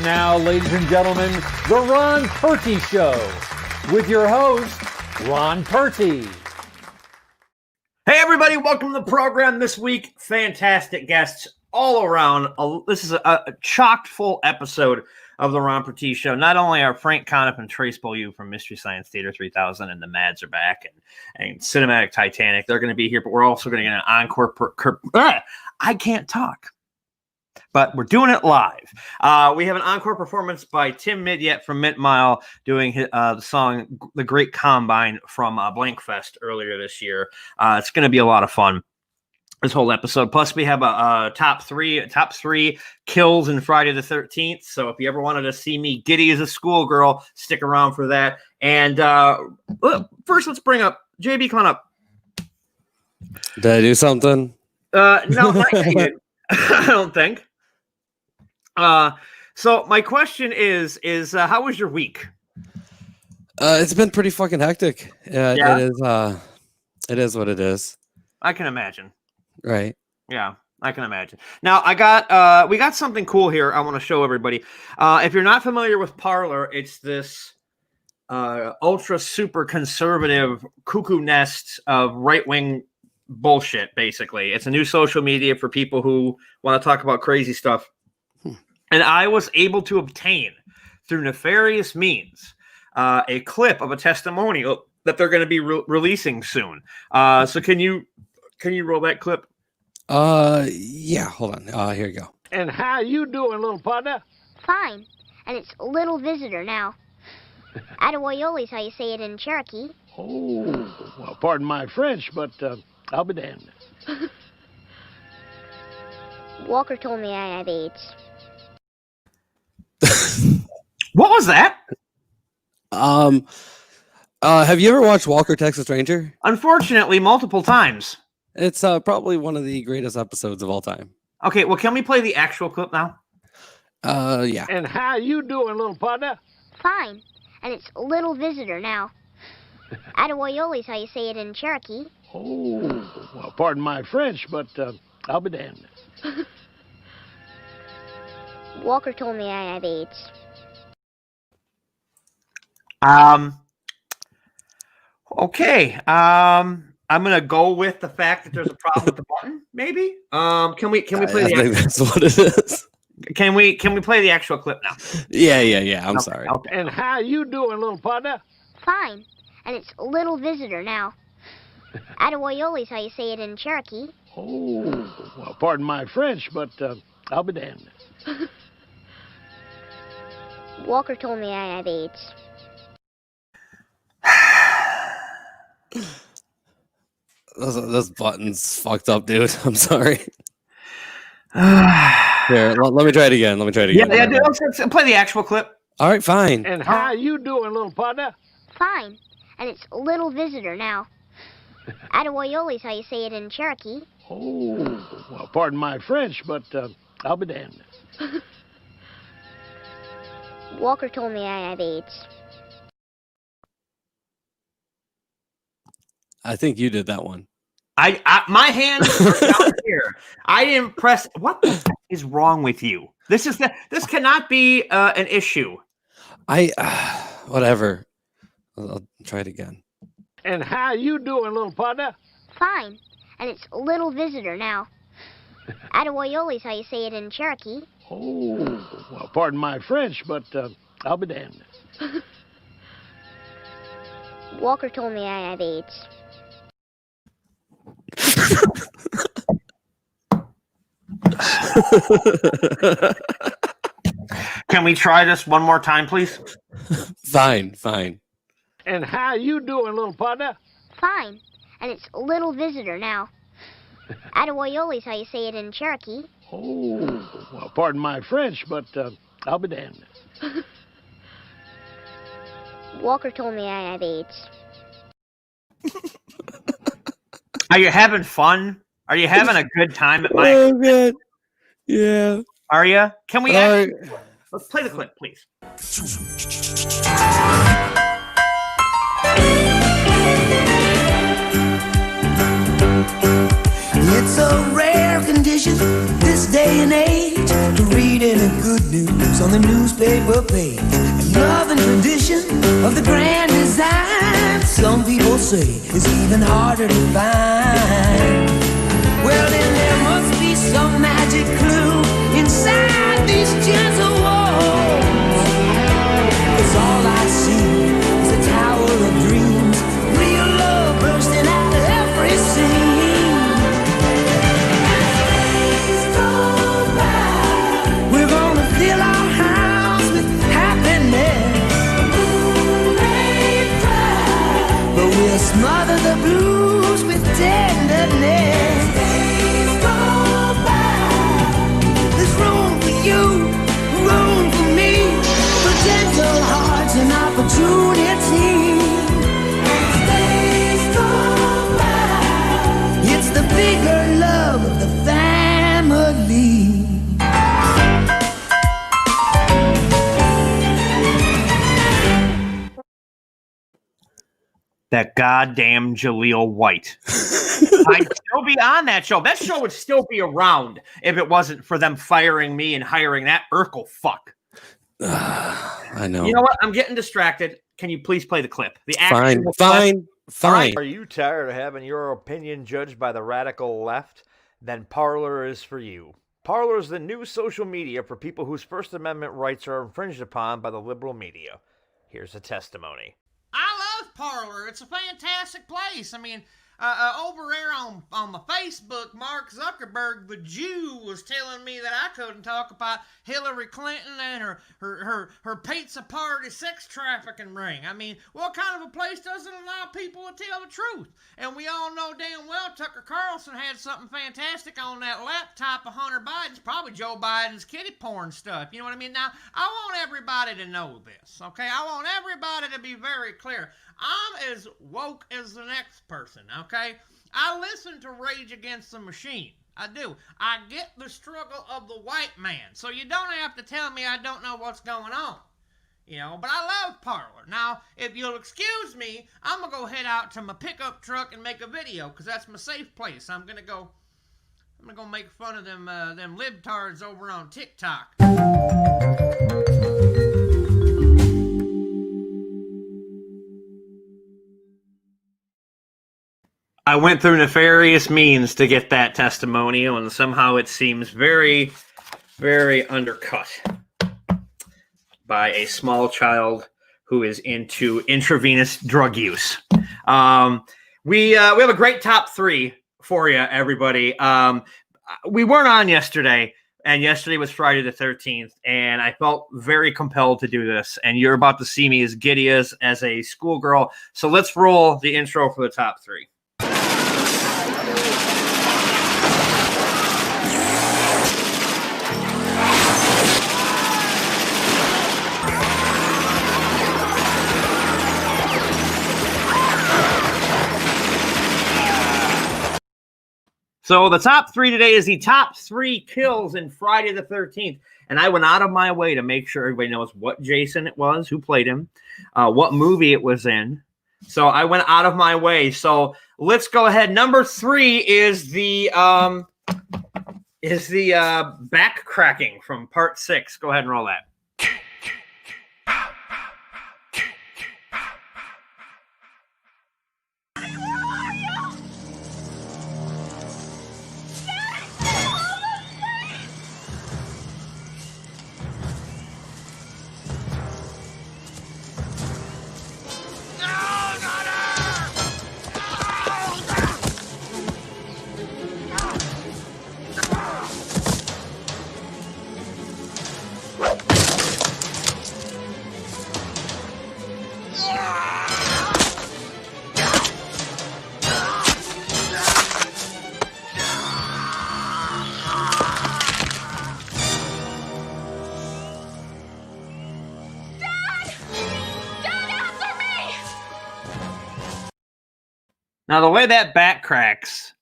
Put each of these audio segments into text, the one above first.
now, ladies and gentlemen, the Ron Purtee Show with your host, Ron Purtee. Hey, everybody, welcome to the program this week. Fantastic guests all around. This is a chock full episode of the Ron Purtee Show. Not only are Frank Conniff and Trace Beaulieu from Mystery Science Theater 3000 and the Mads are back, and Cinematic Titanic, they're going to be here, but we're also going to get an encore. I can't talk, but we're doing it live. We have an encore performance by Tim Midyet from Mint Mile doing the song The Great Combine from Blankfest earlier this year. It's going to be a lot of fun, this whole episode. Plus, we have a top three kills in Friday the 13th. So if you ever wanted to see me giddy as a schoolgirl, stick around for that. And first, let's bring up JB. Come on up. Did I do something? No, not yet. I don't think. So my question is how was your week? It's been pretty fucking hectic. Yeah. It is what it is. I can imagine. Right. Yeah, I can imagine. Now we got something cool here I want to show everybody. If you're not familiar with Parler, it's this ultra super conservative cuckoo nest of right-wing bullshit, basically. It's a new social media for people who want to talk about crazy stuff. And I was able to obtain, through nefarious means, a clip of a testimonial that they're going to be releasing soon. So can you roll that clip? Yeah, hold on. Here you go. And how you doing, little partner? Fine. And it's little visitor now. Atawoyoli's how you say it in Cherokee. Oh, well, pardon my French, but I'll be damned. Walker told me I have AIDS. What was that? Have you ever watched Walker, Texas Ranger? Unfortunately, multiple times. It's probably one of the greatest episodes of all time. Okay, well, can we play the actual clip now? Yeah. And how you doing, little partner? Fine. And it's little visitor now. Atawoyoli's how you say it in Cherokee. Oh, well, pardon my French, but I'll be damned. Walker told me I have AIDS. Okay. I'm gonna go with the fact that there's a problem with the button. Maybe. Can we play I think that's what it is. Can we play the actual clip now? Yeah. I'm sorry. Okay. And how you doing, little partner? Fine. And it's little visitor now. Atawoyoli's how you say it in Cherokee. Oh, well, pardon my French, but I'll be damned. Walker told me I have AIDS. Those buttons fucked up, dude. I'm sorry. Here, let me try it again. Yeah, dude, let's play the actual clip. All right, fine. And how you doing, little partner? Fine. And it's little visitor now. Atawoyoli's how you say it in Cherokee. Oh, well, pardon my French, but I'll be damned. Walker told me I have AIDS. I think you did that one. My hands are down here. I didn't press. What the heck is wrong with you? This cannot be an issue. Whatever. I'll try it again. And how you doing, little partner? Fine. And it's little visitor now. Atawoyoli's how you say it in Cherokee. Oh, well, pardon my French, but I'll be damned. Walker told me I have AIDS. Can we try this one more time, please? Fine. And how you doing, little partner? Fine. And it's little visitor now. Atawoyoli's how you say it in Cherokee. Oh, well, pardon my French, but I'll be damned. Walker told me I have AIDS. Are you having fun? Are you having a good time at my Oh, God. Yeah. Are you? Can we let's play the clip, please. It's a rare condition this day and age to read any good news. lives on the newspaper page. Love and tradition of the grand design, some people say is even harder to find. Well, then there must be some magic clue inside these gentle walls. 'Cause all I see is a tower of dreams, real love bursting out of every scene. As days go by, we're gonna fill our house with happiness. The moon may cry, but we'll smother the blues with tenderness. As days go by, there's room for you, room for me, for gentle hearts and opportunity. As days go by, it's the bigger love of the family. That goddamn Jaleel White. I'd still be on that show. That show would still be around if it wasn't for them firing me and hiring that Urkel fuck. I know. You know what? I'm getting distracted. Can you please play the clip? The actual Fine. Are you tired of having your opinion judged by the radical left? Then Parler is for you. Parler is the new social media for people whose First Amendment rights are infringed upon by the liberal media. Here's a testimony. I love Parler. It's a fantastic place. I mean, over there on the Facebook, Mark Zuckerberg, the Jew, was telling me that I couldn't talk about Hillary Clinton and her pizza party sex trafficking ring. I mean, what kind of a place doesn't allow people to tell the truth? And we all know damn well Tucker Carlson had something fantastic on that laptop of Hunter Biden's, probably Joe Biden's kitty porn stuff. You know what I mean? Now, I want everybody to know this, okay? I want everybody to be very clear. I'm as woke as the next person, okay? I listen to Rage Against the Machine. I do. I get the struggle of the white man. So you don't have to tell me I don't know what's going on. You know, but I love Parler. Now, if you'll excuse me, I'm going to go head out to my pickup truck and make a video, because that's my safe place. I'm going to go make fun of them libtards over on TikTok. I went through nefarious means to get that testimonial, and somehow it seems very, very undercut by a small child who is into intravenous drug use. We have a great top three for you, everybody. We weren't on yesterday, and yesterday was Friday the 13th, and I felt very compelled to do this, and you're about to see me as giddy as a schoolgirl. So let's roll the intro for the top three. So the top three today is the top three kills in Friday the 13th. And I went out of my way to make sure everybody knows what Jason it was, who played him, what movie it was in. So I went out of my way. So let's go ahead. Number three is the back cracking from part 6. Go ahead and roll that. Now, the way that back cracks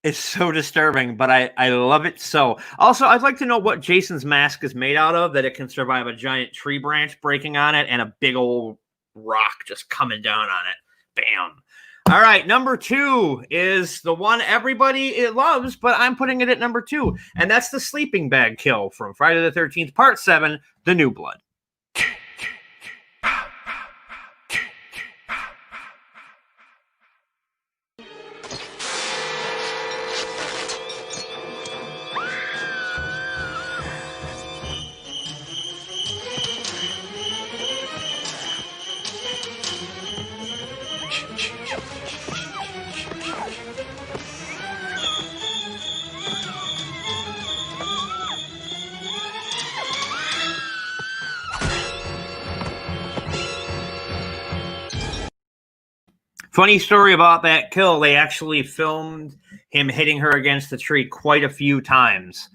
is so disturbing, but I love it so. Also, I'd like to know what Jason's mask is made out of, that it can survive a giant tree branch breaking on it and a big old rock just coming down on it. Bam. All right, number 2 is the one everybody loves, but I'm putting it at number 2, and that's the sleeping bag kill from Friday the 13th, Part 7, The New Blood. Funny story about that kill. They actually filmed him hitting her against the tree quite a few times.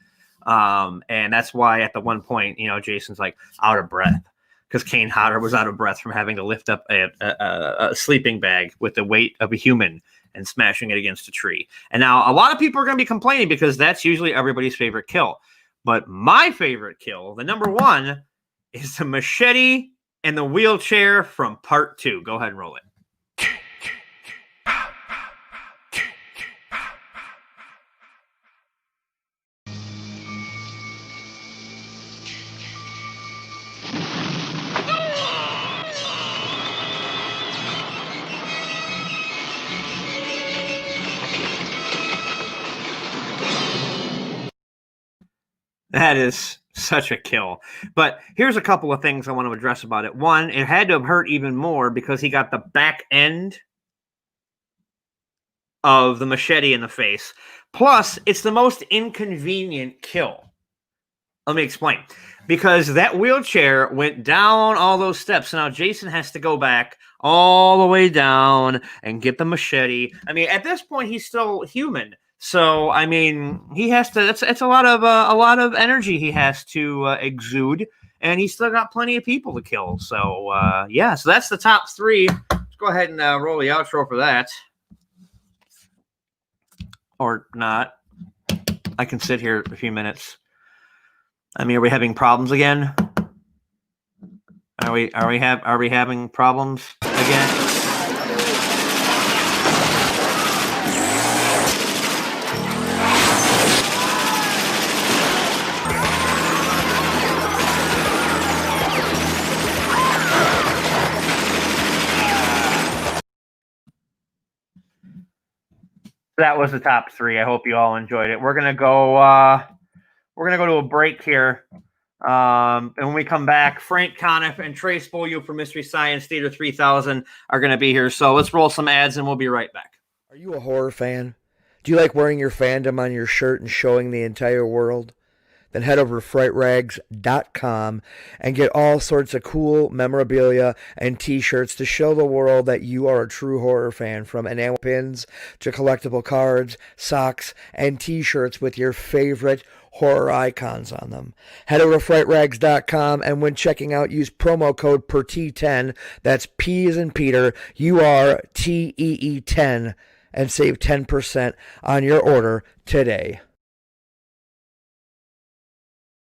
And that's why at the one point, Jason's like out of breath because Kane Hodder was out of breath from having to lift up a sleeping bag with the weight of a human and smashing it against a tree. And now a lot of people are going to be complaining because that's usually everybody's favorite kill. But my favorite kill, the number 1, is the machete and the wheelchair from Part 2. Go ahead and roll it. That is such a kill. But here's a couple of things I want to address about it. One, it had to have hurt even more because he got the back end of the machete in the face. Plus, it's the most inconvenient kill. Let me explain. Because that wheelchair went down all those steps. Now Jason has to go back all the way down and get the machete. I mean, at this point, he's still human. So, I mean, he has to. It's a lot of energy he has to exude, and he's still got plenty of people to kill. So, yeah. So that's the top 3. Let's go ahead and roll the outro for that, or not. I can sit here a few minutes. I mean, are we having problems again? Are we having problems again? That was the top 3. I hope you all enjoyed it. We're gonna go to a break here, and when we come back, Frank Conniff and Trace Beaulieu from Mystery Science Theater 3000 are gonna be here. So let's roll some ads, and we'll be right back. Are you a horror fan? Do you like wearing your fandom on your shirt and showing the entire world? Then head over to frightrags.com and get all sorts of cool memorabilia and t-shirts to show the world that you are a true horror fan, from enamel pins to collectible cards, socks, and t-shirts with your favorite horror icons on them. Head over to frightrags.com, and when checking out, use promo code PURTEE10, that's P as in Peter, URTEE 10, and save 10% on your order today.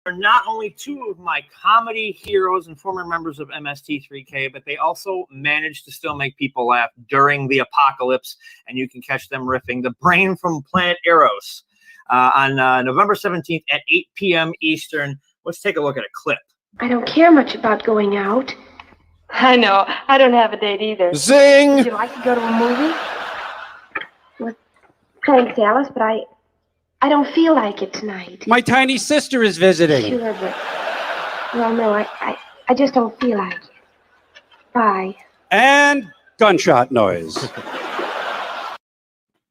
Are not only 2 of my comedy heroes and former members of MST3K, but they also managed to still make people laugh during the apocalypse, and you can catch them riffing the Brain From Planet Arous on November 17th at 8 p.m. Eastern. Let's take a look at a clip. I don't care much about going out. I know. I don't have a date either. Zing! Would you like to go to a movie? Well, thanks, Alice, but I don't feel like it tonight. My tiny sister is visiting. Sure, but... Well, no, I just don't feel like it. Bye. And gunshot noise.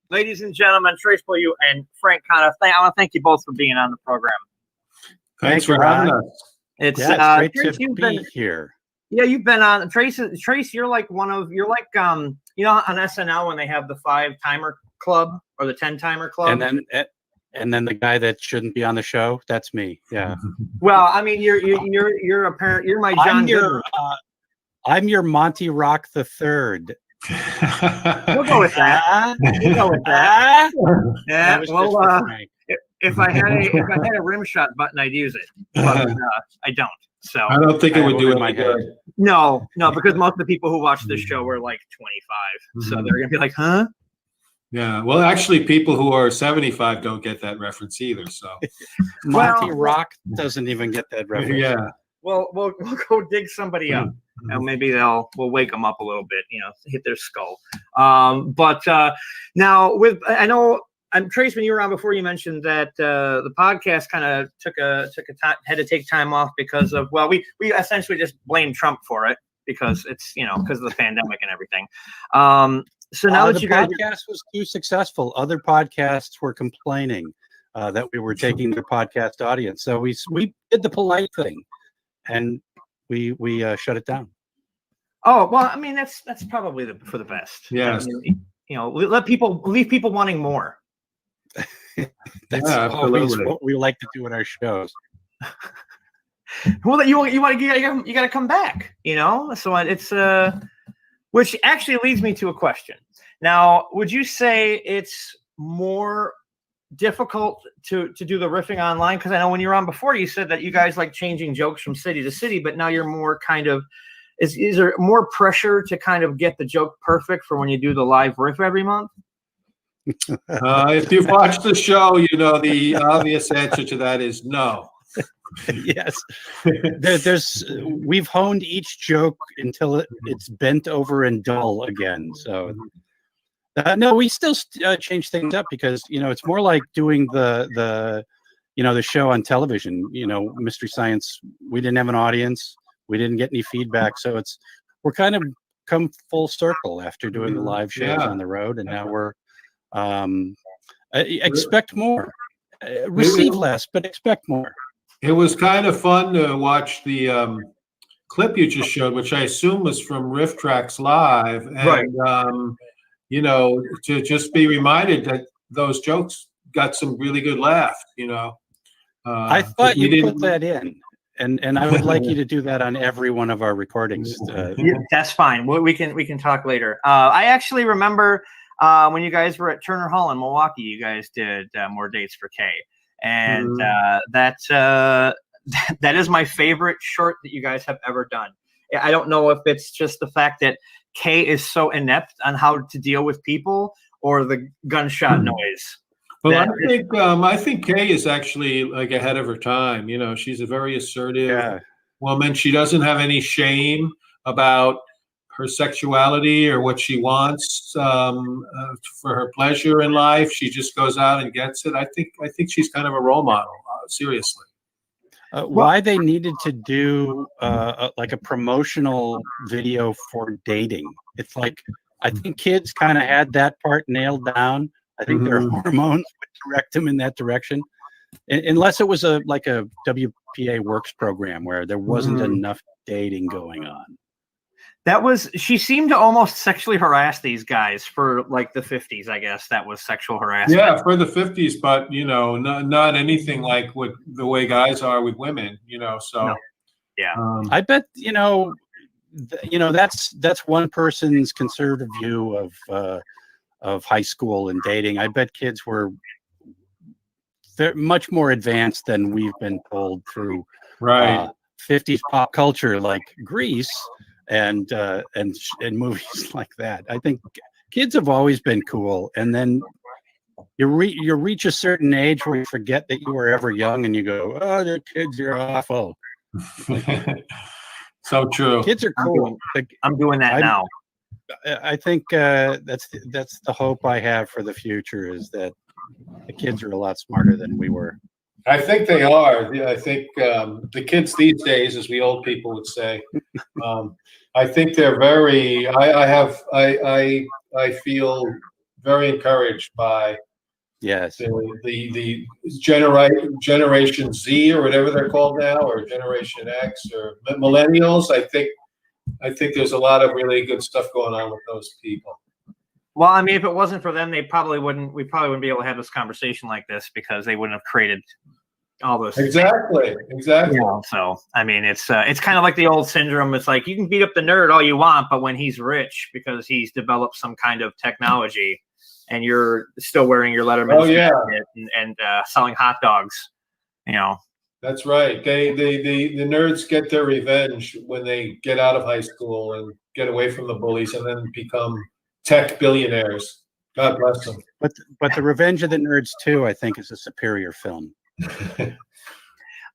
Ladies and gentlemen, Trace Beaulieu and Frank Conniff, I want to thank you both for being on the program. Thanks for having us. It's great Trace, to be here. Yeah, you've been on. Trace, you're like on SNL when they have the 5-timer club or the 10-timer club. And then the guy that shouldn't be on the show, that's me. Yeah. Well, I mean, you're a parent. You're my John. I'm your Monty Rock the Third. We'll go with that. We'll go with that. Yeah. Well, if I had a rim shot button, I'd use it. But I don't. So I don't think it would do my good. No, because most of the people who watch this show are like 25, so they're gonna be like, huh? Yeah. Well, actually, people who are 75 don't get that reference either. So Monty Rock doesn't even get that reference. Yeah. Well, we'll go dig somebody up, and maybe we'll wake them up a little bit, hit their skull. But now I know Trace, when you were on before, you mentioned that the podcast kind of had to take time off because of, well, we essentially just blamed Trump for it because it's because of the pandemic and everything. So now that the podcast was too successful, other podcasts were complaining that we were taking their podcast audience. So we did the polite thing, and we shut it down. Oh well, I mean that's probably for the best. Yes. Leave people wanting more. That's always what we like to do in our shows. Well, you got to come back, So it's which actually leads me to a question. Now, would you say it's more difficult to do the riffing online? Because I know when you were on before, you said that you guys like changing jokes from city to city, but now you're more kind of is there more pressure to kind of get the joke perfect for when you do the live riff every month? If you've watched the show, the obvious answer to that is no. Yes. We've honed each joke until it's bent over and dull again. So no, we still change things up because it's more like doing the show on television. Mystery Science. We didn't have an audience. We didn't get any feedback, so we're kind of come full circle after doing the live shows on the road, and now we're expect more, receive less, but expect more. It was kind of fun to watch the clip you just showed, which I assume was from Riff Tracks Live, and right. To just be reminded that those jokes got some really good laugh. I thought you put that in. And I would like you to do that on every one of our recordings. Yeah, that's fine. We can talk later. I actually remember when you guys were at Turner Hall in Milwaukee, you guys did More Dates for Kay, and that is my favorite short that you guys have ever done. I don't know if it's just the fact that Kay is so inept on how to deal with people or the gunshot noise. Well, I think Kay is actually like ahead of her time. She's a very assertive woman. She doesn't have any shame about her sexuality or what she wants for her pleasure in life. She just goes out and gets it. I think she's kind of a role model. Seriously. Why they needed to do like a promotional video for dating? It's like I think kids kind of had that part nailed down. I think their hormones would direct them in that direction, unless it was like a WPA Works program where there wasn't enough dating going on. She seemed to almost sexually harass these guys for like the 50s, I guess. That was sexual harassment. Yeah, for the 50s, but not anything like what the way guys are with women, so no. Yeah. I bet that's one person's conservative view of high school and dating. I bet kids were much more advanced than we've been told through 50s pop culture, like Grease and movies like that. I think kids have always been cool, and then you reach a certain age where you forget that you were ever young, and you go, "Oh, they're kids, you're awful." So true. Kids are cool. I'm doing that now. I think that's the hope I have for the future, is that the kids are a lot smarter than we were. I think they are. I think the kids these days, as we old people would say, I think they're very. I feel very encouraged by the Generation Z or whatever they're called now, or Generation X or millennials. I think there's a lot of really good stuff going on with those people. Well, I mean, if it wasn't for them, we probably wouldn't be able to have this conversation like this, because they wouldn't have created all those Exactly. So, I mean, it's kind of like the old syndrome. It's like, you can beat up the nerd all you want, but when he's rich because he's developed some kind of technology, and you're still wearing your Letterman's jacket and selling hot dogs, That's right. The nerds get their revenge when they get out of high school and get away from the bullies and then become tech billionaires. God bless them. But the Revenge of the Nerds 2, I think, is a superior film.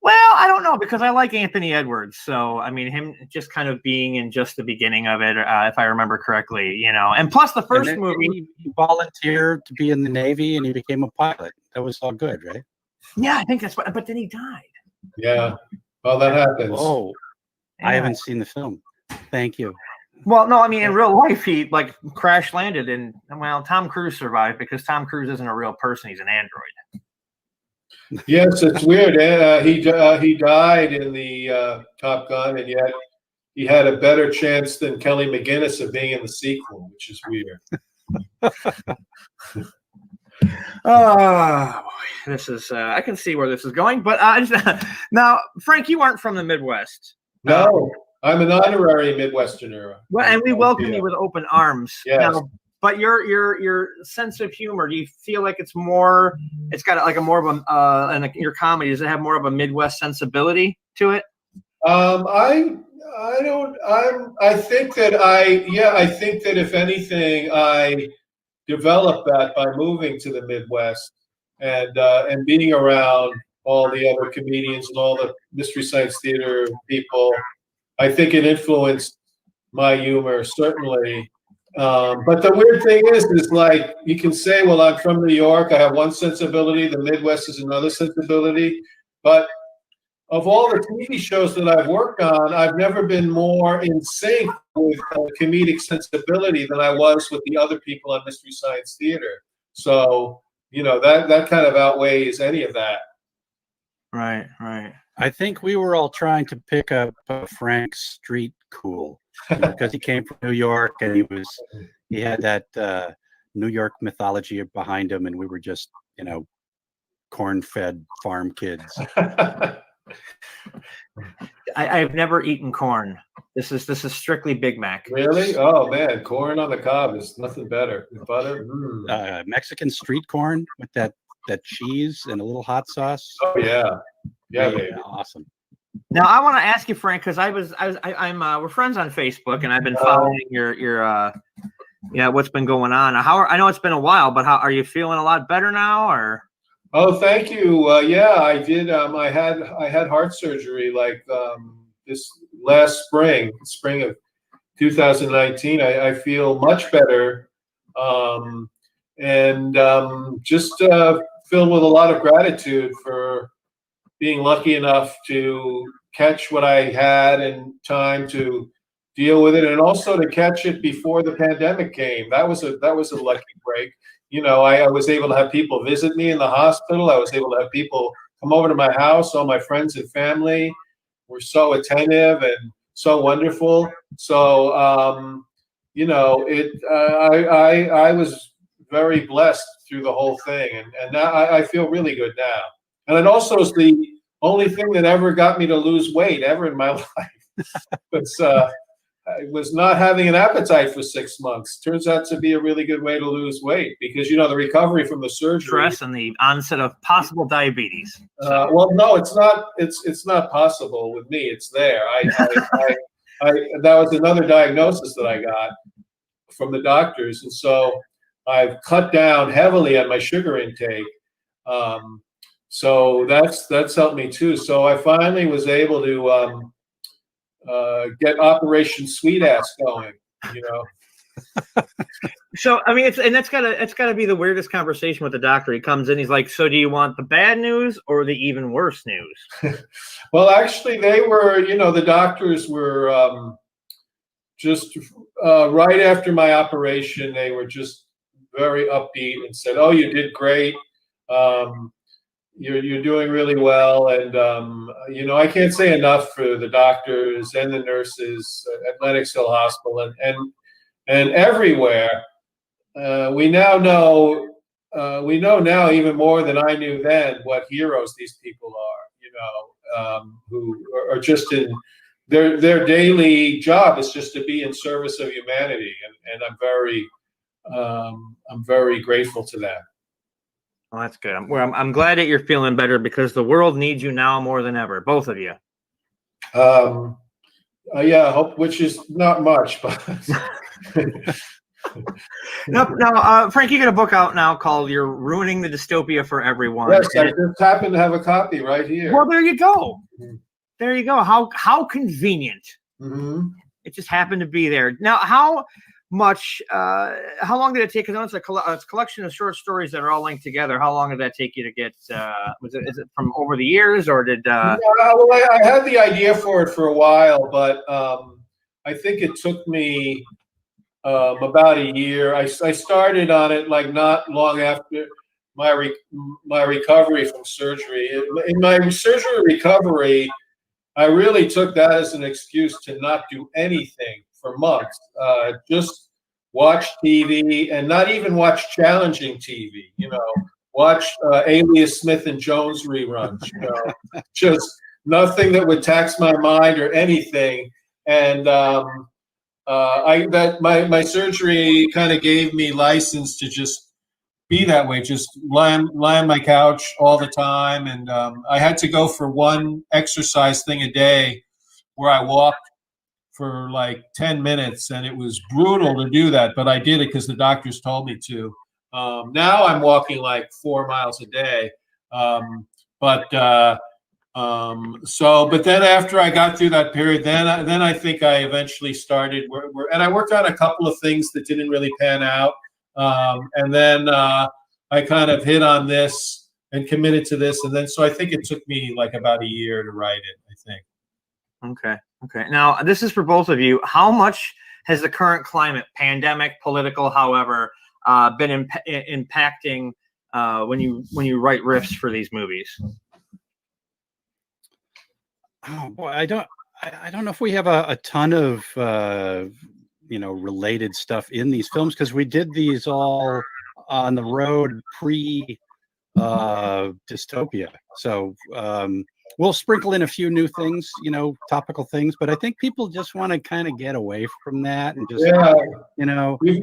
Well, I don't know, because I like Anthony Edwards. So, I mean, him just kind of being in just the beginning of it, if I remember correctly, and plus the first movie. He volunteered to be in the Navy and he became a pilot. That was all good, right? Yeah, I think that's what, but then he died. Yeah. Well, that happens. Oh, yeah. I haven't seen the film. Thank you. Well, no, I mean, in real life, he crash landed, and Tom Cruise survived because Tom Cruise isn't a real person; he's an android. Yes, it's weird. He died in the Top Gun, and yet he had a better chance than Kelly McGinnis of being in the sequel, which is weird. Oh, boy. This is I can see where this is going, but now, Frank, you aren't from the Midwest. No, I'm an honorary Midwesterner. Well, and we welcome you with open arms. Yes. Now, but your sense of humor, do you feel like it's got like a more of a and your comedy, does it have more of a Midwest sensibility to it? I think that if anything, I developed that by moving to the Midwest and being around all the other comedians and all the Mystery Science Theater people. I think it influenced my humor, certainly. But the weird thing is like, you can say, well, I'm from New York, I have one sensibility, the Midwest is another sensibility. But of all the TV shows that I've worked on, I've never been more in sync with comedic sensibility than I was with the other people on Mystery Science Theater. So, that kind of outweighs any of that. Right, right. I think we were all trying to pick up Frank's street cool because he came from New York and he had that New York mythology behind him, and we were just, corn-fed farm kids. I've never eaten corn. This is strictly Big Mac. Really? Oh man, corn on the cob is nothing better. With butter. Mexican street corn with that cheese and a little hot sauce. Oh yeah. Yeah, baby. Awesome. Now I want to ask you, Frank, because I'm we're friends on Facebook, and I've been following your what's been going on. I know it's been a while, but how are you feeling? A lot better now, or? Oh, thank you. Yeah, I did. I had heart surgery this last spring of 2019. I feel much better, and just filled with a lot of gratitude for being lucky enough to catch what I had in time to deal with it, and also to catch it before the pandemic came. That was a lucky break. I was able to have people visit me in the hospital. I was able to have people come over to my house. All my friends and family were so attentive and so wonderful. So, I was very blessed through the whole thing, and now I feel really good now. And it also is the only thing that ever got me to lose weight ever in my life. I was not having an appetite for 6 months. Turns out to be a really good way to lose weight because, the recovery from the surgery. Stress and the onset of possible diabetes. Well, no, it's not. It's not possible with me. It's there. That was another diagnosis that I got from the doctors, and so I've cut down heavily on my sugar intake. So that's helped me too. So I finally was able to get Operation Sweet Ass going, So I mean, it's gotta be the weirdest conversation with the doctor. He comes in, he's like, "So do you want the bad news or the even worse news?" Well, actually, they were, the doctors were just right after my operation. They were just very upbeat and said, "Oh, you did great. You're doing really well," and I can't say enough for the doctors and the nurses at Lenox Hill Hospital and everywhere. We now know even more than I knew then what heroes these people are. Who are just in their daily job is just to be in service of humanity, and I'm very grateful to that. Well, that's good. I'm glad that you're feeling better because the world needs you now more than ever, both of you. Yeah, hope, which is not much, but Now, Frank, you got a book out now called "You're Ruining the Dystopia for Everyone." yes, I just happen to have a copy right here. Well, there you go. There you go. How convenient. Mm-hmm. It just happened to be there. Now, how long did it take? Because it's a collection of short stories that are all linked together. How long did that take you to get? Is it from over the years, or did? Well, I had the idea for it for a while, but I think it took me about a year. I started on it like not long after my recovery from surgery. In my surgery recovery, I really took that as an excuse to not do anything for months. Just watch TV and not even watch challenging TV. Watch Alias Smith and Jones reruns. Just nothing that would tax my mind or anything. And my surgery kind of gave me license to just be that way, just lie on my couch all the time. And I had to go for one exercise thing a day where I walked for like 10 minutes, and it was brutal to do that, but I did it because the doctors told me to. Now I'm walking like 4 miles a day. But then after I got through that period, then I think I eventually started and I worked on a couple of things that didn't really pan out. And then I kind of hit on this and committed to this. And then, so I think it took me like about a year to write it, I think. Okay. Now, this is for both of you. How much has the current climate, pandemic, political, however, been impacting when you write riffs for these movies? Oh boy, I don't know if we have a ton of related stuff in these films, because we did these all on the road pre dystopia. So we'll sprinkle in a few new things, topical things, but I think people just want to kind of get away from that and just we've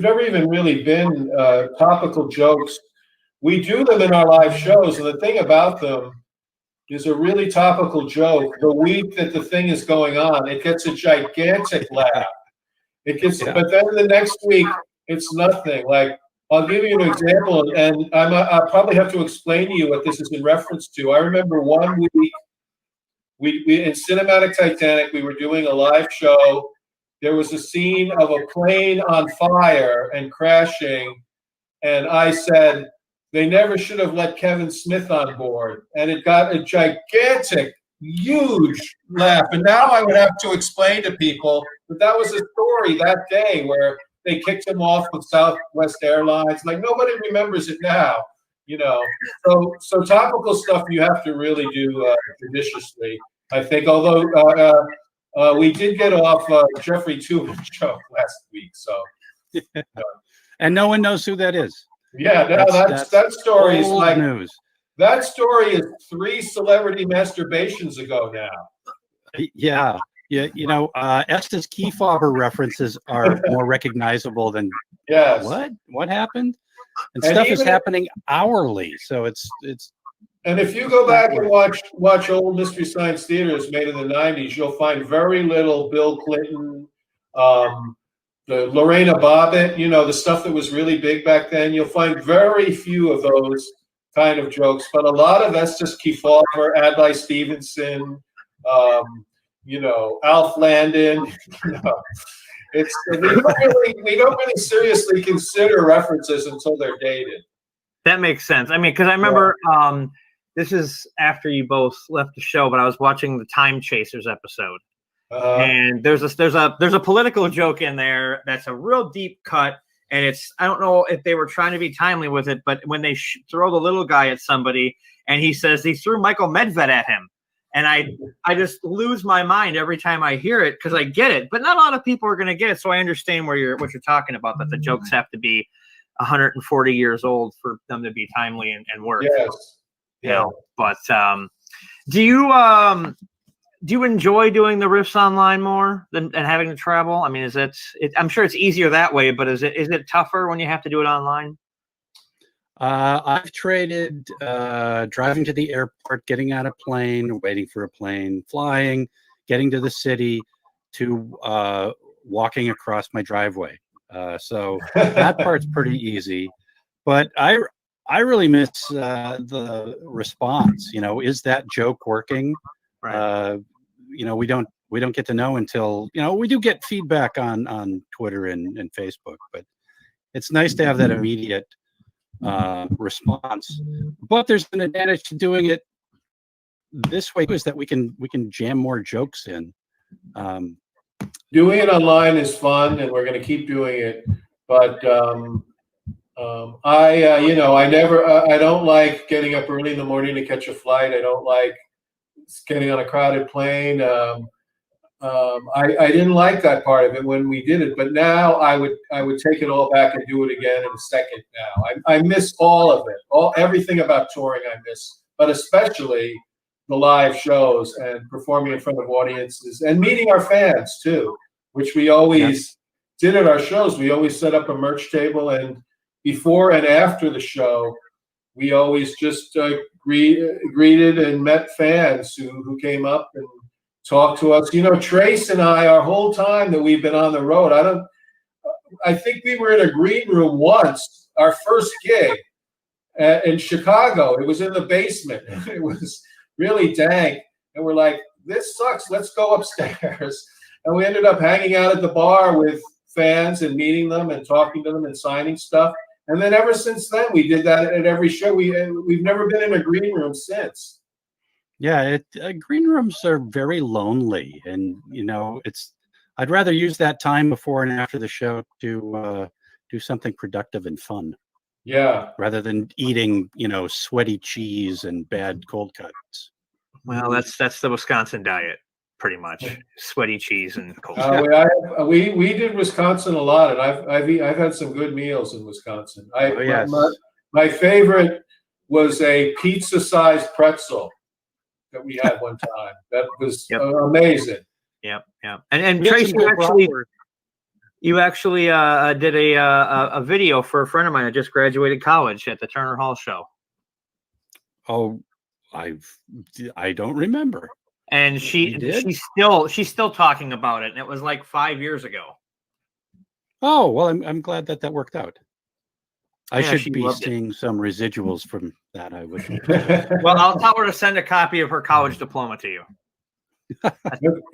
never even really been topical jokes. We do them in our live shows, and the thing about them is a really topical joke. The week that the thing is going on, it gets a gigantic laugh. But then the next week, it's nothing. Like, I'll give you an example, and I'll probably have to explain to you what this is in reference to. I remember one week, we in Cinematic Titanic, we were doing a live show. There was a scene of a plane on fire and crashing, and I said, they never should have let Kevin Smith on board. And it got a gigantic, huge laugh. And now I would have to explain to people that was a story that day where they kicked him off with Southwest Airlines. Like, nobody remembers it now, So topical stuff you have to really do judiciously, I think. Although we did get off Jeffrey Tubin's show last week. So, and no one knows who that is. Yeah, that story is like news. That story is 3 celebrity masturbations ago now. Yeah. Estes Kefauver references are more recognizable than what happened, and stuff is happening hourly. So it's. And if you go back and watch old Mystery Science Theaters made in the 90s, you'll find very little Bill Clinton. The Lorena Bobbitt, the stuff that was really big back then, you'll find very few of those kind of jokes, but a lot of Estes Kefauver, Adlai Stevenson, Alf Landon. We don't really seriously consider references until they're dated. That makes sense. I mean, because I remember this is after you both left the show, but I was watching the Time Chasers episode. And there's a political joke in there that's a real deep cut, and I don't know if they were trying to be timely with it, but when they throw the little guy at somebody and he says he threw Michael Medved at him, and I just lose my mind every time I hear it, because I get it, but not a lot of people are going to get it. So I understand what you're talking about, that the jokes have to be 140 years old for them to be timely and work. Yes. But do you do you enjoy doing the riffs online more than having to travel? I mean, I'm sure it's easier that way, but is it tougher when you have to do it online? I've traded driving to the airport, getting on a plane, waiting for a plane, flying, getting to the city, to walking across my driveway. So that part's pretty easy. But I really miss the response. You know, is that joke working? Right. You know, we don't get to know until, you know, we do get feedback on Twitter and Facebook, but it's nice to have that immediate response. But there's an advantage to doing it this way, is that we can jam more jokes in. Doing it online is fun, and we're going to keep doing it. But I don't like getting up early in the morning to catch a flight. I don't like getting on a crowded plane. I didn't like that part of it when we did it, but now I would take it all back and do it again in a second. Now I miss all of it, everything about touring I miss, but especially the live shows and performing in front of audiences and meeting our fans too, which we always did at our shows. We always set up a merch table, and before and after the show, we always just greeted and met fans who came up and talked to us. You know, Trace and I, our whole time that we've been on the road, I think we were in a green room once, our first gig in Chicago. It was in the basement. It was really dank. And we're like, this sucks. Let's go upstairs. And we ended up hanging out at the bar with fans and meeting them and talking to them and signing stuff. And then ever since then, we did that at every show. We've never been in a green room since. Yeah, green rooms are very lonely, and you know, I'd rather use that time before and after the show to do something productive and fun. Yeah, rather than eating, you know, sweaty cheese and bad cold cuts. Well, that's the Wisconsin diet, pretty much. Sweaty cheese and cold cuts. We did Wisconsin a lot, and I've had some good meals in Wisconsin. My favorite was a pizza-sized pretzel that we had one time. That was amazing. Yep. And Tracy, you actually did a video for a friend of mine that just graduated college at the Turner Hall show. Oh, I don't remember. And she's still talking about it, and it was like 5 years ago. Oh well, I'm glad that worked out. I should be loved seeing some residuals from that. I would. Well, I'll tell her to send a copy of her college diploma to you.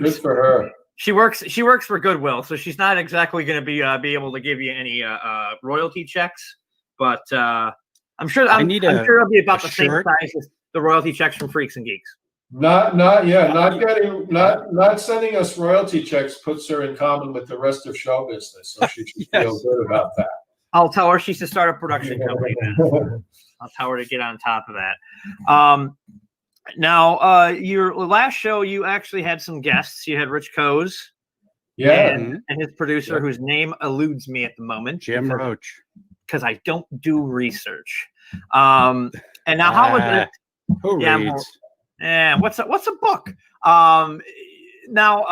Good for her. She works for Goodwill, so she's not exactly going to be able to give you any royalty checks. But I'm sure I'm sure it'll be about the same size as the royalty checks from Freaks and Geeks. Not sending us royalty checks puts her in common with the rest of show business, so she should feel good about that. I'll tell her she should start a production company. I'll tell her to get on top of that. Now, your last show, you actually had some guests. You had Rich Coase, and his producer, whose name eludes me at the moment, Jim Roach, because I don't do research. And now, how was it? Who reads? What's a book? Now,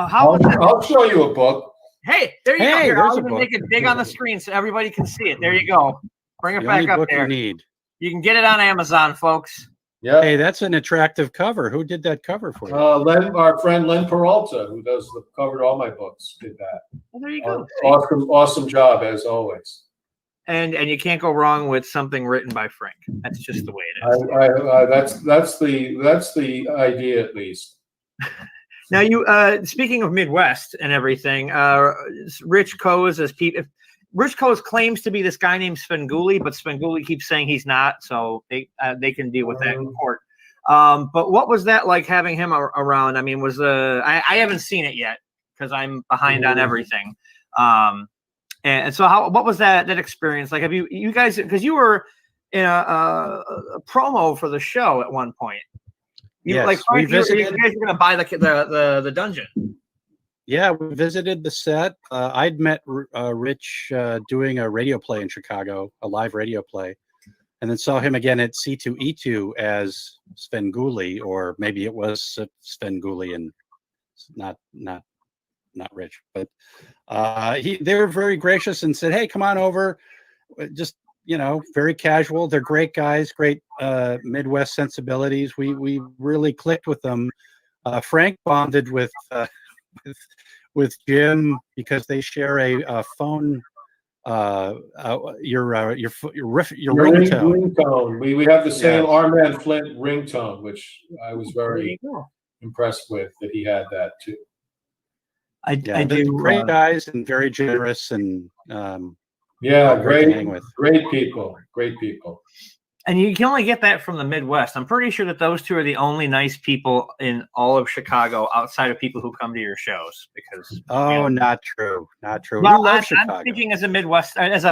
how? I'll show you a book. Hey, there you go. Here, I'll even make it big on the screen so everybody can see it. There you go. Bring it back up there. You can get it on Amazon, folks. Yeah. Hey, that's an attractive cover. Who did that cover for you? Our friend Len Peralta, who covered all my books, did that. Well, there you go. Awesome job as always. And you can't go wrong with something written by Frank. That's just the way it is. That's the idea, at least. Now, you speaking of Midwest and everything, Rich Coase Rich Coase claims to be this guy named Svengoolie, but Svengoolie keeps saying he's not, so they can deal with that in court. But what was that like having him around? I mean, I haven't seen it yet because I'm behind on everything. And so what was that experience like? Have you guys, because you were in a promo for the show at one point. Yes, you guys are going to buy the dungeon. Yeah, we visited the set. I'd met Rich doing a radio play in Chicago, a live radio play, and then saw him again at C2E2 as Svengoolie, or maybe it was Svengoolie in not rich, but they were very gracious and said, "Hey, come on over." Just very casual. They're great guys, great Midwest sensibilities. We really clicked with them. Frank bonded with Jim because they share a phone. Your ringtone. We have the same Armand Flint ringtone, which I was very impressed with that he had that too. I do. Great guys and very generous and great people. And you can only get that from the Midwest. I'm pretty sure that those two are the only nice people in all of Chicago outside of people who come to your shows. Because not true. Well, I'm speaking as a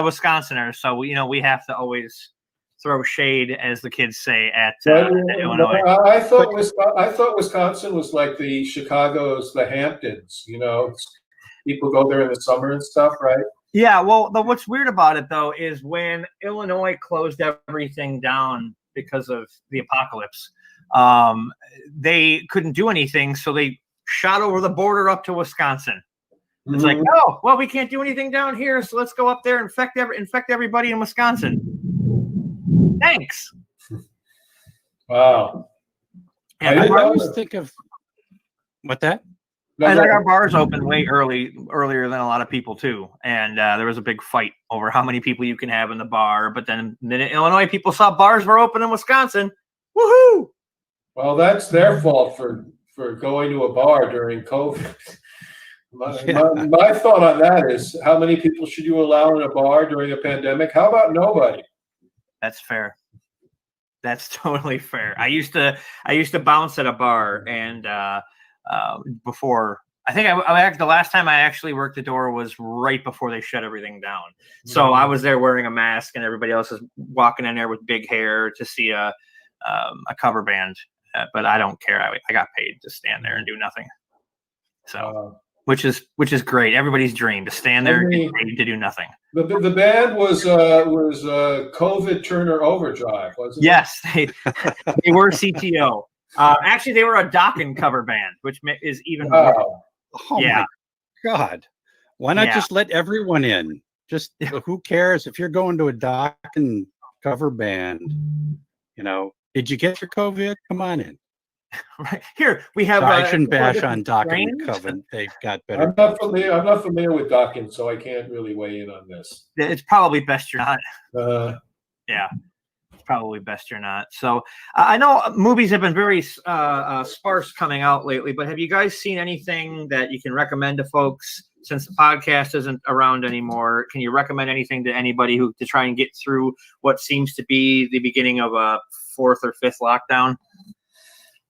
Wisconsinner, so we have to always throw shade, as the kids say, at Illinois. I thought Wisconsin was like the Chicago's the Hamptons. People go there in the summer and stuff, right? Yeah, well, what's weird about it, though, is when Illinois closed everything down because of the apocalypse, they couldn't do anything, so they shot over the border up to Wisconsin. It's like, oh, well, we can't do anything down here, so let's go up there and infect everybody in Wisconsin. Thanks. Wow. And I always think of what that? I think our bars opened way earlier than a lot of people too, and there was a big fight over how many people you can have in the bar. But then Illinois people saw bars were open in Wisconsin. Woohoo! Well, that's their fault for going to a bar during COVID. My thought on that is, how many people should you allow in a bar during a pandemic? How about nobody? That's fair. That's totally fair. I used to bounce at a bar, and before, I think the last time I actually worked the door was right before they shut everything down. So I was there wearing a mask, and everybody else is walking in there with big hair to see a cover band. But I don't care. I got paid to stand there and do nothing. So, which is great. Everybody's dream, to stand there and get paid to do nothing. The band was COVID Turner Overdrive, wasn't it? Yes, they were CTO. Actually, they were a Dokken cover band, which is even more. Oh my God. Why not just let everyone in? Just who cares if you're going to a Dokken cover band? Did you get your COVID? Come on in. Right here we have. I shouldn't bash on Dokken cover. They've got better. I'm not familiar with Dokken, so I can't really weigh in on this. It's probably best you're not. Yeah. Probably best you're not. So I know movies have been very sparse coming out lately, but have you guys seen anything that you can recommend to folks? Since the podcast isn't around anymore, can you recommend anything to anybody to try and get through what seems to be the beginning of a 4th or 5th lockdown?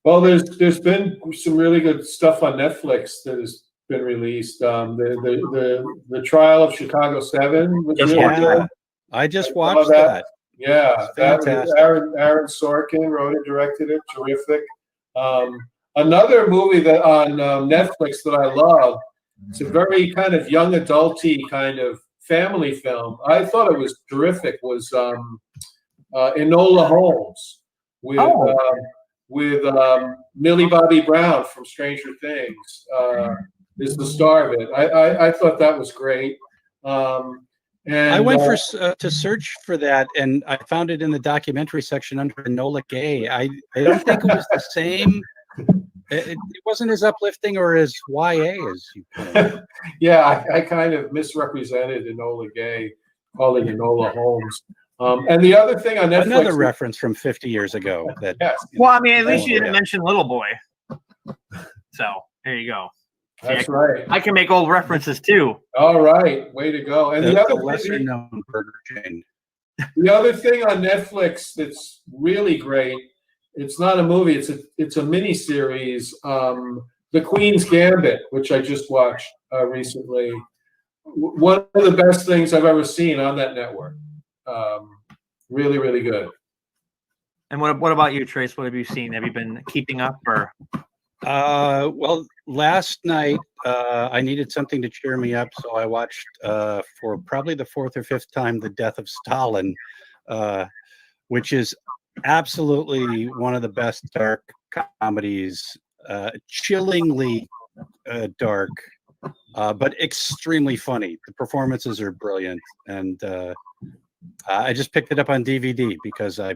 Well, there's been some really good stuff on Netflix that has been released. The Trial of Chicago 7 was really good. I just watched that. Yeah, that was Aaron Sorkin wrote it, directed it. Terrific. Another movie that on Netflix that I love. It's a very kind of young adulty kind of family film. I thought it was terrific. Was Enola Holmes with Millie Bobby Brown from Stranger Things is the star of it. I thought that was great. And I went to search for that, and I found it in the documentary section under Enola Gay. I don't think it was the same. It wasn't as uplifting or as YA as you put it. Yeah, I kind of misrepresented Enola Gay, calling Enola Holmes. And the other thing on Netflix, another reference from 50 years ago. Well, I mean, at least you didn't mention Little Boy. So there you go. That's right. I can make old references too. All right, way to go. And the other lesser known burger chain. The other thing on Netflix that's really great. It's not a movie. It's a mini series. The Queen's Gambit, which I just watched recently. One of the best things I've ever seen on that network. Really, really good. And what about you, Trace? What have you seen? Have you been keeping up or? Well, last night I needed something to cheer me up, so I watched for probably the 4th or 5th time The Death of Stalin, which is absolutely one of the best dark comedies, chillingly dark, but extremely funny. The performances are brilliant, and I just picked it up on DVD because I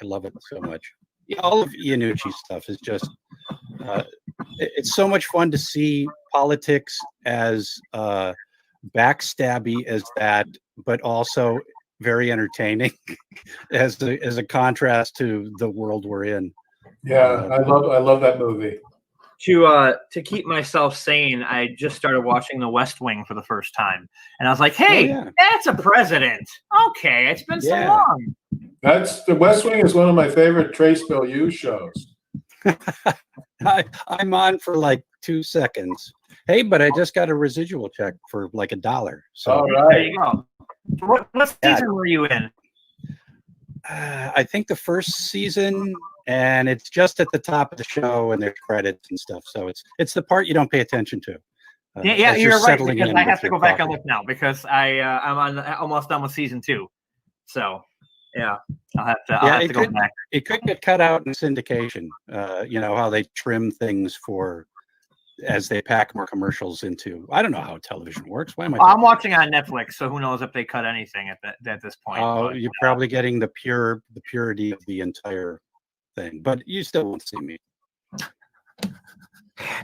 love it so much. Yeah, all of Iannucci's stuff is just it's so much fun to see politics as backstabby as that, but also very entertaining as a contrast to the world we're in. Yeah, I love that movie. To keep myself sane, I just started watching The West Wing for the first time, and I was like, "Hey, that's a president." Okay, it's been so long. That's The West Wing is one of my favorite Trace Beaulieu shows. I'm on for like 2 seconds. Hey, but I just got a residual check for like $1. So all right, there you go. What season were you in? I think the first season, and it's just at the top of the show, and there's credits and stuff. So it's the part you don't pay attention to. Yeah, you're right. Because I have to go back and look now because I'm almost done with season 2. So yeah, I'll have to go back. It could get cut out in syndication. You know how they trim things for as they pack more commercials into. I don't know how television works. Why am I? I'm watching on Netflix, so who knows if they cut anything at this point. Oh, you're probably getting the purity of the entire thing, but you still won't see me.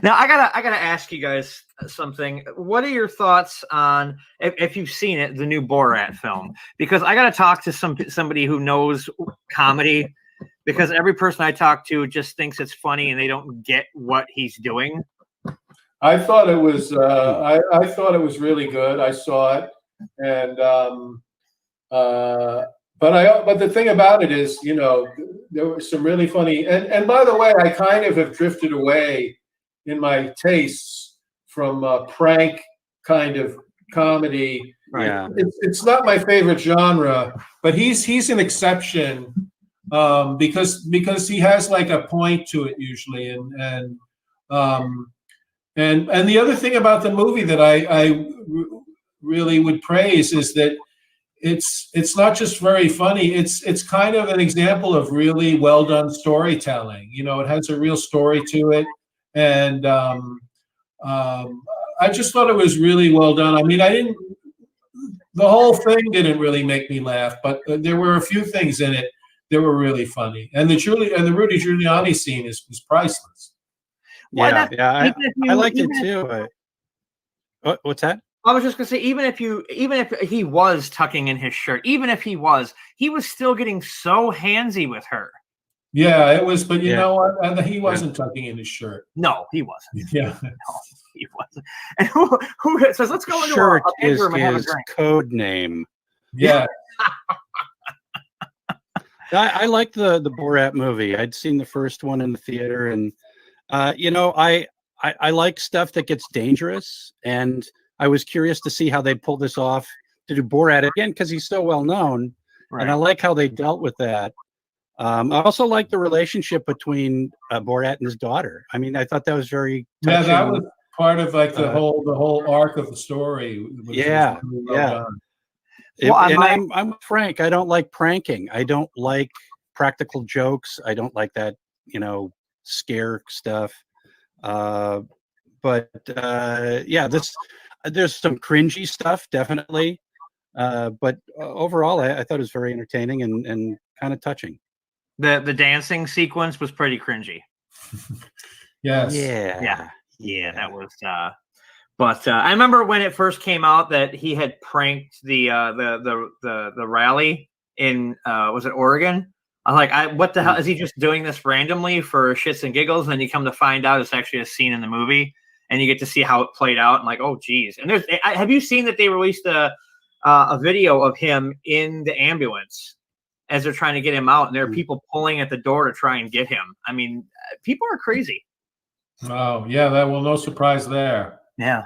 Now I gotta ask you guys something. What are your thoughts on if you've seen it, the new Borat film? Because I gotta talk to somebody who knows comedy. Because every person I talk to just thinks it's funny and they don't get what he's doing. I thought it was I thought it was really good. I saw it, and but the thing about it is, you know, there were some really funny. And by the way, I kind of have drifted away in my tastes from prank kind of comedy. Yeah, it's not my favorite genre, but he's an exception because he has like a point to it usually, and the other thing about the movie that I really would praise is that it's not just very funny. It's kind of an example of really well done storytelling. You know, it has a real story to it, and I just thought it was really well done. I mean, the whole thing didn't really make me laugh, but there were a few things in it that were really funny, and the Rudy Giuliani scene was priceless. Yeah, I liked it too. What's that? I was just gonna say, even if he was tucking in his shirt, even if he was still getting so handsy with her. Yeah, it was, but you know what? He wasn't tucking in his shirt. No, he wasn't. Yeah, no, he wasn't. And who says, "Let's go into shirt" a is bedroom and have a his drink"? code name. Yeah. I like the Borat movie. I'd seen the first one in the theater, and you know, I like stuff that gets dangerous, and I was curious to see how they pull this off to do Borat again because he's so well known, and I like how they dealt with that. I also like the relationship between Borat and his daughter. I mean, I thought that was very touching. Yeah, that was part of like the whole arc of the story. Yeah. I'm Frank. I don't like pranking. I don't like practical jokes. I don't like that, you know, scare stuff. But there's some cringy stuff, definitely. But overall, I thought it was very entertaining and kind of touching. The dancing sequence was pretty cringy. Yes. Yeah. That was. But I remember when it first came out that he had pranked the rally in was it Oregon? I'm like, what the hell is he just doing this randomly for shits and giggles? And then you come to find out it's actually a scene in the movie, and you get to see how it played out. And like, oh geez. And have you seen that they released a video of him in the ambulance as they're trying to get him out, and there are people pulling at the door to try and get him. I mean, people are crazy. Oh yeah, no surprise there. Yeah.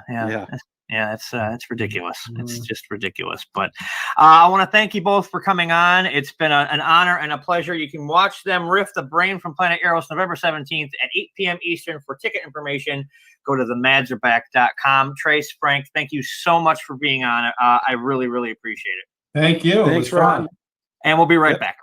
It's ridiculous. It's just ridiculous. But I want to thank you both for coming on. It's been an honor and a pleasure. You can watch them riff the Brain from Planet Arous November 17th at 8 p.m. Eastern. For ticket information, go to themadsarback.com. Trace, Frank, thank you so much for being on. I really, really appreciate it. Thank you. Thanks, Ron. And we'll be right back.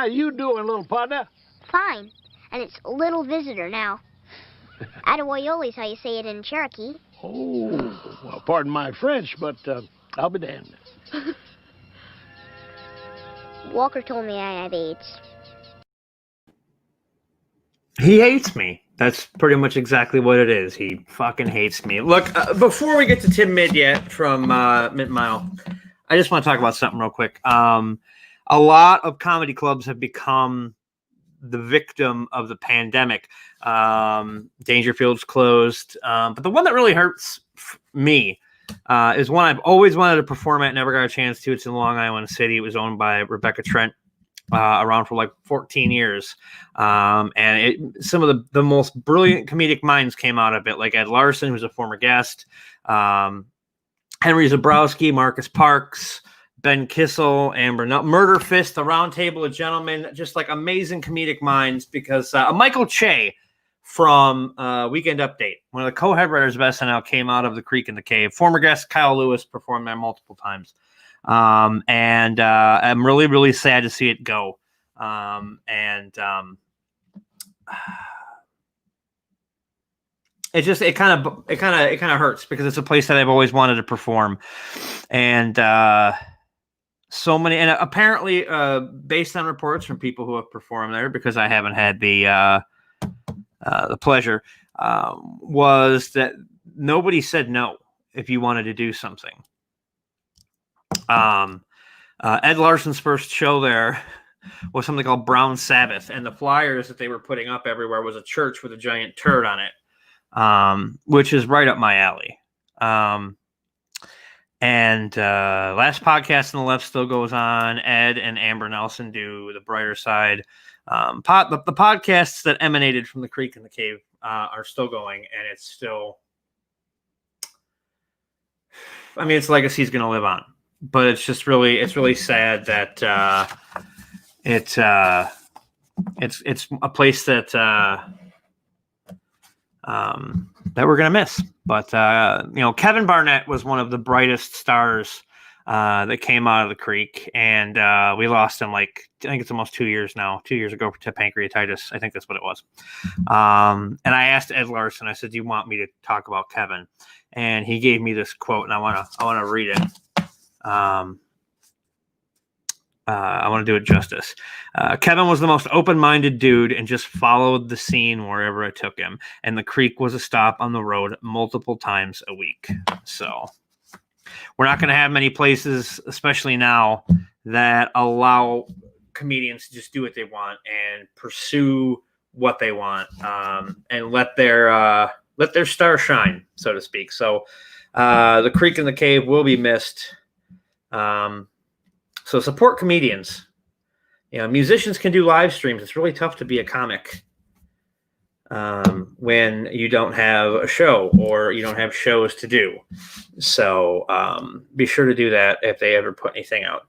How you doing, little partner? Fine. And it's little visitor now. Attaboyoli's how you say it in Cherokee. Oh, well, pardon my French, but I'll be damned. Walker told me I have AIDS. He hates me. That's pretty much exactly what it is. He fucking hates me. Look, before we get to Tim Mid yet from Mint Mile, I just want to talk about something real quick. A lot of comedy clubs have become the victim of the pandemic. Dangerfield's closed. But the one that really hurts me is one I've always wanted to perform at, never got a chance to. It's in Long Island City. It was owned by Rebecca Trent. Around for like 14 years. And some of the most brilliant comedic minds came out of it, like Ed Larson, who's a former guest, Henry Zabrowski, Marcus Parks, Ben Kissel, Amber Nutt, Murder Fist, the Round Table of Gentlemen, just like amazing comedic minds, because Michael Che from Weekend Update, one of the co-head writers of SNL, came out of the Creek in the Cave. Former guest Kyle Lewis performed there multiple times. And I'm really, really sad to see it go. It kind of hurts because it's a place that I've always wanted to perform. And, so many, and apparently, based on reports from people who have performed there, because I haven't had the pleasure, was that nobody said no if you wanted to do something. Ed Larson's first show there was something called Brown Sabbath, and the flyers that they were putting up everywhere was a church with a giant turd on it, which is right up my alley. Last Podcast on the Left still goes on. Ed and Amber Nelson do The Brighter Side. The podcasts that emanated from the Creek in the Cave are still going, and it's still, I mean, its legacy is going to live on. But it's just really, sad that it's a place that that we're gonna miss. But Kevin Barnett was one of the brightest stars that came out of the Creek, and we lost him I think it's almost 2 years now. 2 years ago to pancreatitis. I think that's what it was. And I asked Ed Larson. I said, "Do you want me to talk about Kevin?" And he gave me this quote, and I wanna read it. I want to do it justice. Kevin was the most open-minded dude and just followed the scene wherever it took him. And the Creek was a stop on the road multiple times a week. So we're not going to have many places, especially now, that allow comedians to just do what they want and pursue what they want, and let their star shine, so to speak. So the Creek in the Cave will be missed. So support comedians. Musicians can do live streams. It's really tough to be a comic when you don't have a show or you don't have shows to do. So be sure to do that if they ever put anything out.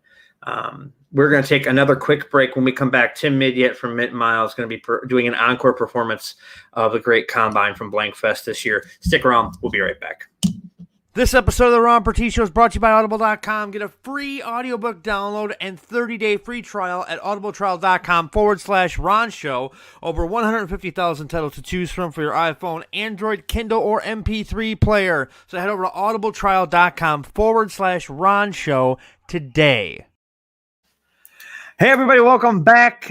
We're going to take another quick break. When we come back, Tim Midyet from Mint Mile is going to be doing an encore performance of the Great Combine from Blank Fest this year. Stick around. We'll be right back. This episode of the Ron Purtee Show is brought to you by Audible.com. Get a free audiobook download and 30-day free trial at audibletrial.com/Ron Show. Over 150,000 titles to choose from for your iPhone, Android, Kindle, or MP3 player. So head over to audibletrial.com/Ron Show today. Hey, everybody, welcome back.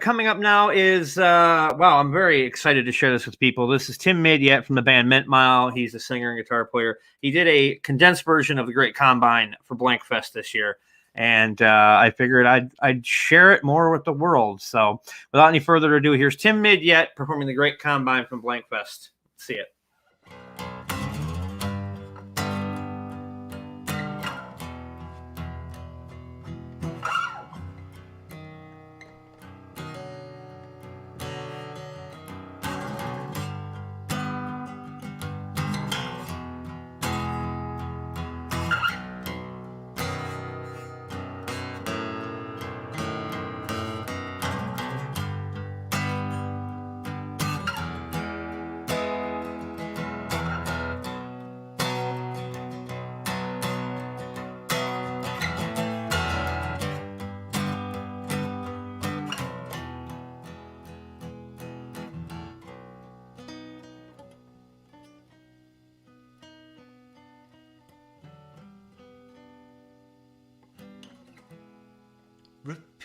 Coming up now is, I'm very excited to share this with people. This is Tim Midyet from the band Mint Mile. He's a singer and guitar player. He did a condensed version of the Great Combine for Blank Fest this year, and I figured I'd share it more with the world. So without any further ado, here's Tim Midyet performing the Great Combine from Blank Fest. Let's see it.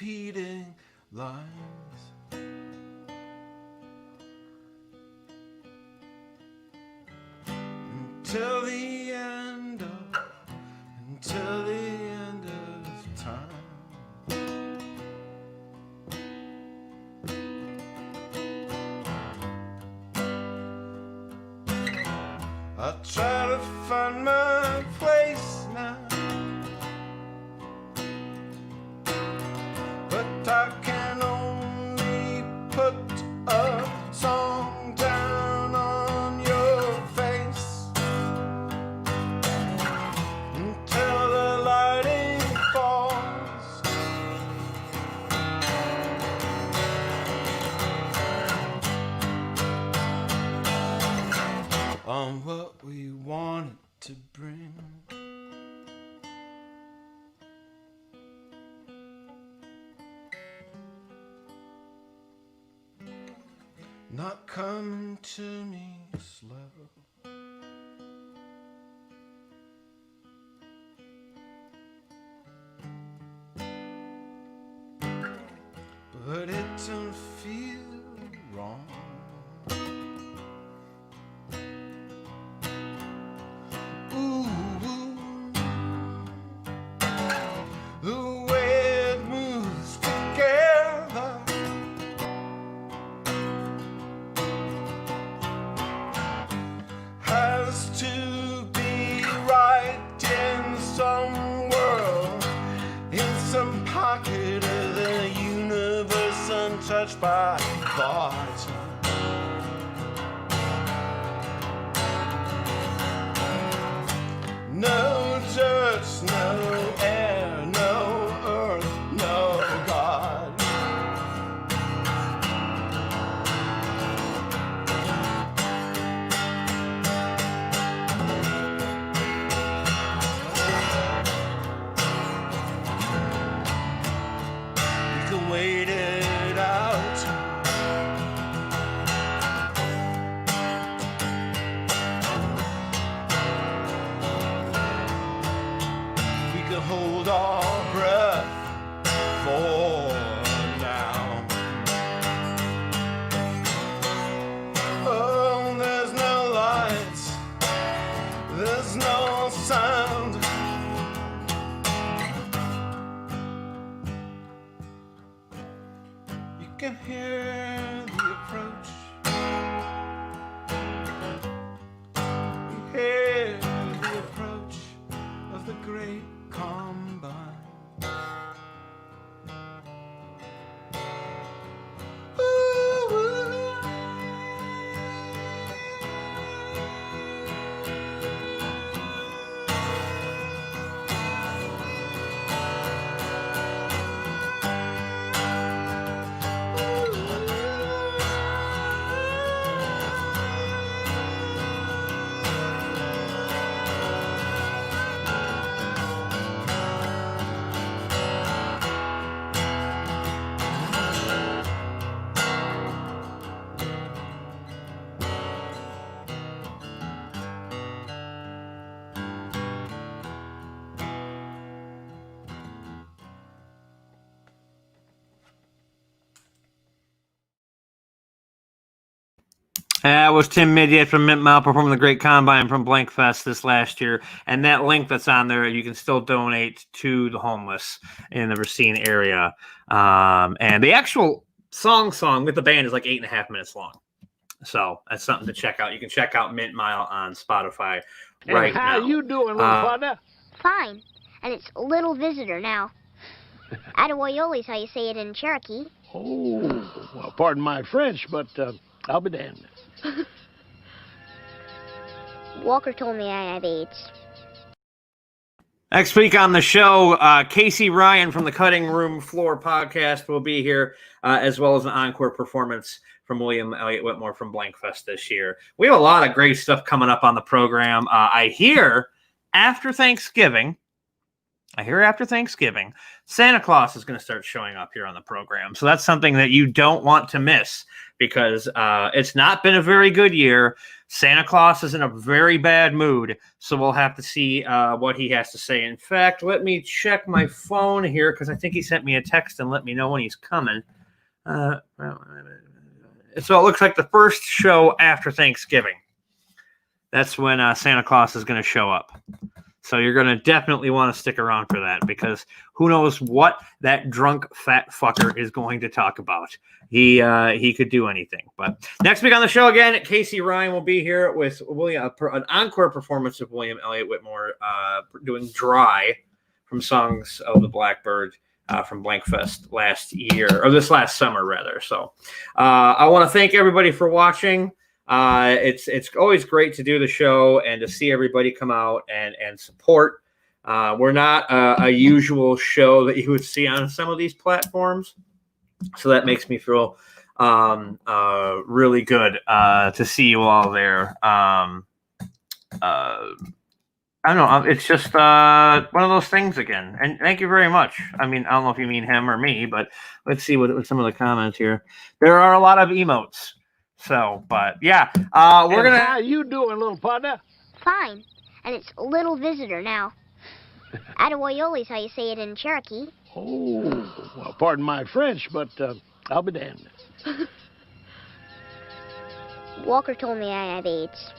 repeating lines. Until the end of time. I try to find my place now, but I can only put a song down on your face until the lighting falls. On what we wanted to bring. Not coming to me slow. But it don't feel wrong. The way it moves together, has to be right in some world, in some pocket of the universe untouched by thought. No dirt, no air, no earth, no God. You can wait it out. Hold our breath for now. Oh, there's no lights, there's no sound. You can hear the approach. You hear the approach of the great combine. That was Tim Midyat from Mint Mile performing the Great Combine from Blank Fest this last year. And that link that's on there, you can still donate to the homeless in the Racine area. And the actual song with the band is like 8.5 minutes long. So that's something to check out. You can check out Mint Mile on Spotify right now. How you doing, little partner? Fine. And it's Little Visitor now. Atawoyoli's how you say it in Cherokee. Oh, well, pardon my French, but I'll be damned. Walker told me I have AIDS. Next week on the show, Casey Ryan from the Cutting Room Floor podcast will be here, as well as an encore performance from William Elliott Whitmore from Blank Fest this year. We have a lot of great stuff coming up on the program. I hear after Thanksgiving, I hear after Thanksgiving, Santa Claus is going to start showing up here on the program. So that's something that you don't want to miss because it's not been a very good year. Santa Claus is in a very bad mood. So we'll have to see what he has to say. In fact, let me check my phone here because I think he sent me a text and let me know when he's coming. So it looks like the first show after Thanksgiving. That's when Santa Claus is going to show up. So you're going to definitely want to stick around for that because who knows what that drunk fat fucker is going to talk about. He could do anything. But next week on the show again, Casey Ryan will be here with William, an encore performance of William Elliott Whitmore doing Dry from Songs of the Blackbird from Blankfest last year, or this last summer rather. So I want to thank everybody for watching. It's always great to do the show and to see everybody come out and support. We're not a usual show that you would see on some of these platforms, so that makes me feel really good to see you all there. I don't know. It's just one of those things again. And thank you very much. I mean, I don't know if you mean him or me, but let's see what some of the comments here. There are a lot of emotes. So, but yeah, we're gonna. How you doing, little partner? Fine. And it's little visitor now. Atawoyoli's how you say it in Cherokee. Oh, well, pardon my French, but I'll be damned. Walker told me I have AIDS.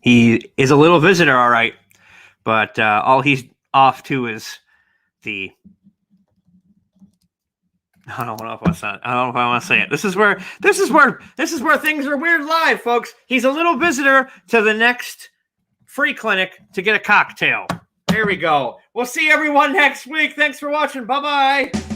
He is a little visitor, all right. But all he's off to is the. I don't know if I want to say it. This is where things are weird live, folks. He's a little visitor to the next free clinic to get a cocktail. There we go. We'll see everyone next week. Thanks for watching. Bye bye.